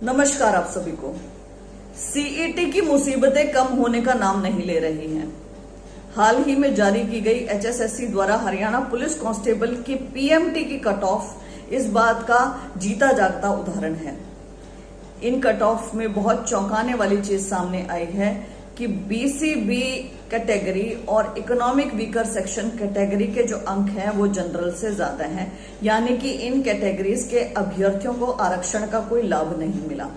नमस्कार आप सभी को। सीईटी की मुसीबतें कम होने का नाम नहीं ले रही हैं। हाल ही में जारी की गई एचएसएससी द्वारा हरियाणा पुलिस कांस्टेबल की पीएमटी की कट ऑफ इस बात का जीता जागता उदाहरण है। इन कट ऑफ में बहुत चौंकाने वाली चीज सामने आई है कि बीसीबी कैटेगरी और इकोनॉमिक वीकर सेक्शन कैटेगरी के जो अंक हैं वो जनरल से ज्यादा हैं, यानी कि इन कैटेगरीज के अभ्यर्थियों को आरक्षण का कोई लाभ नहीं मिला।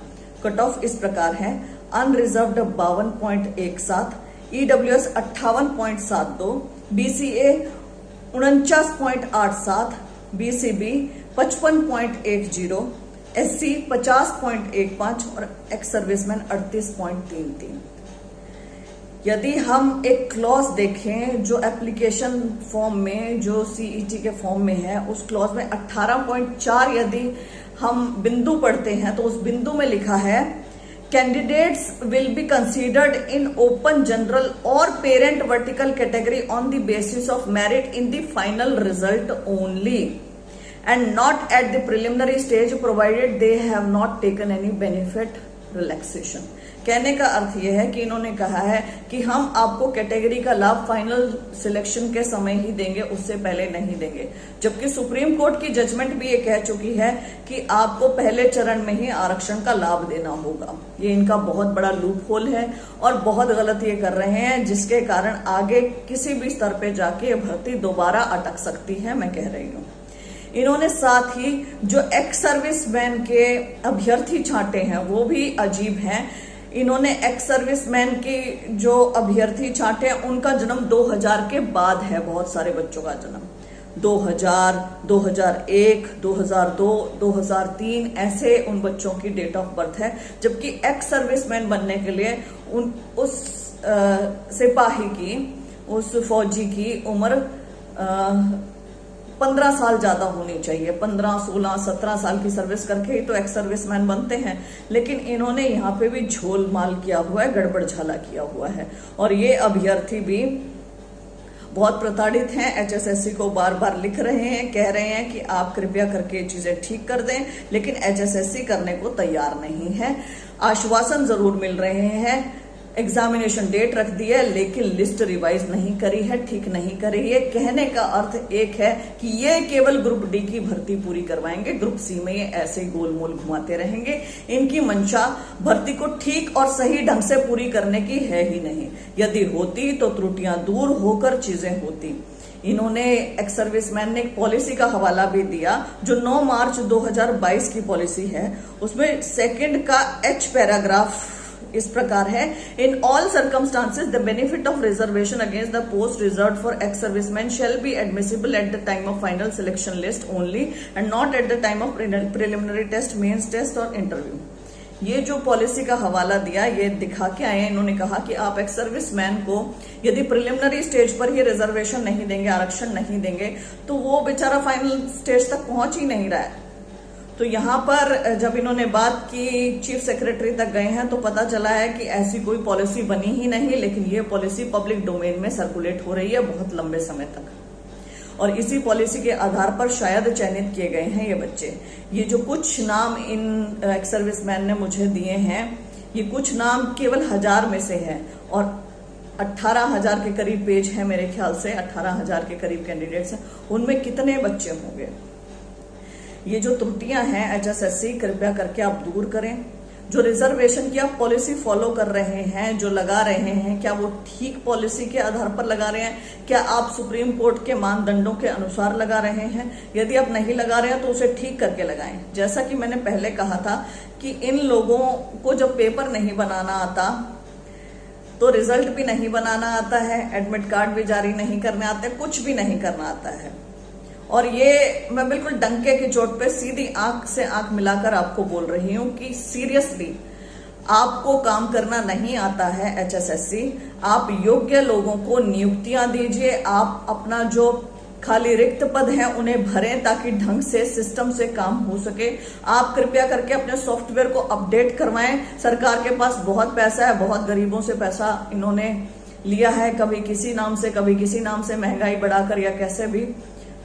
कट ऑफ इस प्रकार है: unreserved 52.17, EWS 58.72, BCA 49.87, BCB 55.10, SC 50.15 और एक्स सर्विसमैन 38.33। यदि हम एक क्लॉज देखें जो एप्लीकेशन फॉर्म में, जो सीईटी के फॉर्म में है, उस क्लॉज में 18.4 यदि हम बिंदु पढ़ते हैं तो उस बिंदु में लिखा है candidates will be considered in open general और parent vertical category on the basis of merit in the final result only and not at the preliminary stage provided they have not taken any benefit relaxation. कहने का अर्थ यह है कि इन्होंने कहा है कि हम आपको कैटेगरी का लाभ फाइनल सिलेक्शन के समय ही देंगे, उससे पहले नहीं देंगे। जबकि सुप्रीम कोर्ट की जजमेंट भी ये कह चुकी है कि आपको पहले चरण में ही आरक्षण का लाभ देना होगा। ये इनका बहुत बड़ा लूप होल है और बहुत गलत ये कर रहे हैं, जिसके कारण आगे किसी भी स्तर पे जाके भर्ती दोबारा अटक सकती है, मैं कह रही हूँ। इन्होंने साथ ही जो एक्स सर्विसमैन के अभ्यर्थी छांटे हैं वो भी अजीब हैं। इन्होंने एक्स सर्विसमैन की जो अभ्यर्थी छांटे हैं उनका जन्म 2000 के बाद है। बहुत सारे बच्चों का जन्म 2000, 2001, 2002, 2003 ऐसे उन बच्चों की डेट ऑफ बर्थ है। जबकि एक्स सर्विसमैन बनने के लिए उस सिपाही की, उस फौजी की उम्र 15 साल ज्यादा होनी चाहिए। 15, 16, 17 साल की सर्विस करके ही तो एक्स सर्विसमैन बनते हैं। लेकिन इन्होंने यहाँ पे भी झोलमाल किया हुआ है, गड़बड़ झाला किया हुआ है। और ये अभ्यर्थी भी बहुत प्रताड़ित हैं। एचएसएससी को बार बार लिख रहे हैं, कह रहे हैं कि आप कृपया करके चीजें ठीक कर दें, लेकिन एचएसएससी करने को तैयार नहीं है। आश्वासन जरूर मिल रहे हैं, एग्जामिनेशन डेट रख दी है, लेकिन लिस्ट रिवाइज नहीं करी है, ठीक नहीं करी है। कहने का अर्थ एक है कि ये केवल ग्रुप डी की भर्ती पूरी करवाएंगे, ग्रुप सी में ये ऐसे गोलमोल घुमाते रहेंगे। इनकी मंशा भर्ती को ठीक और सही ढंग से पूरी करने की है ही नहीं। यदि होती तो त्रुटियां दूर होकर चीजें होती। इन्होंने एक्स सर्विसमैन ने एक पॉलिसी का हवाला भी दिया जो 9 मार्च 2022 की पॉलिसी है। उसमें सेकंड का एच पैराग्राफ इस प्रकार है: in all circumstances the benefit of reservation against the post reserve for ex servicemen shall be admissible at the time of final selection list only and not at the time of preliminary test, mains test और interview. ये जो policy का हवाला दिया, ये दिखा के आए हैं। इन्होंने कहा कि आप एक्स सर्विसमैन को यदि प्रिलिमिनरी स्टेज पर ही रिजर्वेशन नहीं देंगे, आरक्षण नहीं देंगे, तो वो बेचारा फाइनल स्टेज तक पहुंच ही नहीं रहा है। तो यहाँ पर जब इन्होंने बात की, चीफ सेक्रेटरी तक गए हैं, तो पता चला है कि ऐसी कोई पॉलिसी बनी ही नहीं। लेकिन ये पॉलिसी पब्लिक डोमेन में सर्कुलेट हो रही है बहुत लंबे समय तक, और इसी पॉलिसी के आधार पर शायद चयनित किए गए हैं ये बच्चे। ये जो कुछ नाम इन एक्स सर्विसमैन ने मुझे दिए हैं, ये कुछ नाम केवल 1000 में से है और 18,000 के करीब पेज है मेरे ख्याल से। 18,000 के करीब कैंडिडेट्स हैं, उनमें कितने बच्चे होंगे? ये जो त्रुटियां हैं एचएसएससी कृपया करके आप दूर करें। जो रिजर्वेशन की आप पॉलिसी फॉलो कर रहे हैं, जो लगा रहे हैं, क्या वो ठीक पॉलिसी के आधार पर लगा रहे हैं? क्या आप सुप्रीम कोर्ट के मानदंडों के अनुसार लगा रहे हैं? यदि आप नहीं लगा रहे हैं तो उसे ठीक करके लगाएं। जैसा कि मैंने पहले कहा था कि इन लोगों को जब पेपर नहीं बनाना आता तो रिजल्ट भी नहीं बनाना आता है, एडमिट कार्ड भी जारी नहीं करने आते, कुछ भी नहीं करना आता है। और ये मैं बिल्कुल डंके की चोट पे सीधी आंख से आंख मिलाकर आपको बोल रही हूं कि सीरियसली आपको काम करना नहीं आता है एचएसएससी। आप योग्य लोगों को नियुक्तियां दीजिए, आप अपना जो खाली रिक्त पद हैं उन्हें भरें ताकि ढंग से सिस्टम से काम हो सके। आप कृपया करके अपने सॉफ्टवेयर को अपडेट करवाएं। सरकार के पास बहुत पैसा है, बहुत गरीबों से पैसा इन्होंने लिया है, कभी किसी नाम से कभी किसी नाम से, महंगाई बढ़ाकर या कैसे भी।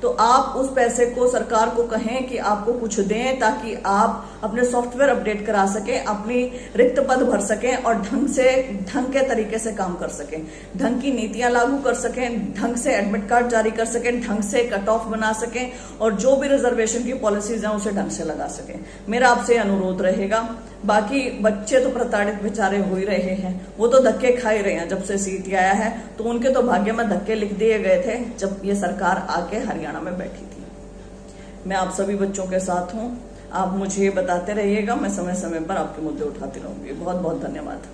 तो आप उस पैसे को सरकार को कहें कि आपको कुछ दें, ताकि आप अपने सॉफ्टवेयर अपडेट करा सकें, अपनी रिक्त पद भर सकें और ढंग के तरीके से काम कर सकें, ढंग की नीतियां लागू कर सकें, ढंग से एडमिट कार्ड जारी कर सकें, ढंग से कट ऑफ बना सकें और जो भी रिजर्वेशन की पॉलिसीज हैं उसे ढंग से लगा सकें। मेरा आपसे अनुरोध रहेगा। बाकी बच्चे तो प्रताड़ित बेचारे हो ही रहे हैं, वो तो धक्के खा ही रहे हैं जब से सीट आया है, तो उनके तो भाग्य में धक्के लिख दिए गए थे जब ये सरकार आके हरियाणा में बैठी थी। मैं आप सभी बच्चों के साथ हूं, आप मुझे बताते रहिएगा, मैं समय समय पर आपके मुद्दे उठाती रहूंगी। बहुत बहुत धन्यवाद।